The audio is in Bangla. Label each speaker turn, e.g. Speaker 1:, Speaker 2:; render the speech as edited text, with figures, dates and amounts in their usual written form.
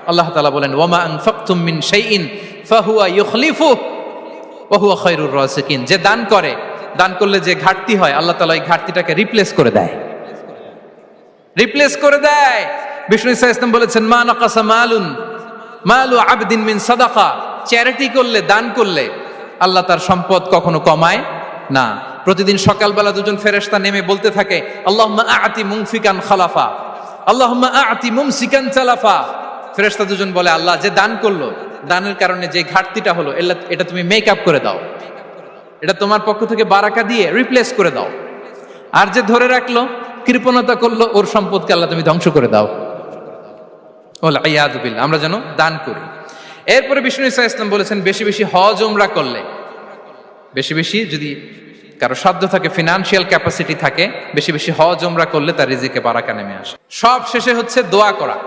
Speaker 1: আল্লাহ তাআলা বলেন ওয়ামা আনফাকতুম মিন শাইইন ফাহুয়া ইউখলিফুহু ওয়া হুয়া খায়রুর রাযিকিন। যে দান করে, দান করলে যে ঘাটতি হয় আল্লাহ তাআলা এই ঘাটতিটাকে রিপ্লেস করে দেয়, রিপ্লেস করে দেয়। বিষ্ণু ইসা ইসলাম বলেছেন মা নাকাসা মালু আবদিন মিন সাদাকা। চ্যারিটি করলে, দান করলে আল্লাহ তার সম্পদ কখনো কমায় না। প্রতিদিন সকালবেলা দুজন ফেরেশতা নেমে বলতে থাকে আল্লাহুম্মা আ'তি মুনফিকান খালাফা, আল্লাহুম্মা আ'তি মুমসিকান চালাফা। ফেরেশতা দুজন বলে আল্লাহ, যে দান করলো, দানের কারণে যে ঘাটতিটা হলো এটা তুমি মেক আপ করে দাও, এটা তোমার পক্ষ থেকে বারাকা দিয়ে রিপ্লেস করে দাও। আর যে ধরে রাখলো, কৃপণতা করলো, ওর সম্পদকে আল্লাহ তুমি ধ্বংস করে দাও। ওয়াল ইয়াযু বিল্লাহ। আমরা যেন দান করি। এরপরে বিষ্ণু ইসা ইসলাম বলেছেন বেশি বেশি হজ উমরা করলে, বেশি বেশি যদি কারো সাধ্য থাকে, ফিনান্সিয়াল ক্যাপাসিটি থাকে, বেশি বেশি হজ উমরা করলে তার রিজিকে বারাকা নেমে আসে। সব শেষে হচ্ছে দোয়া করা।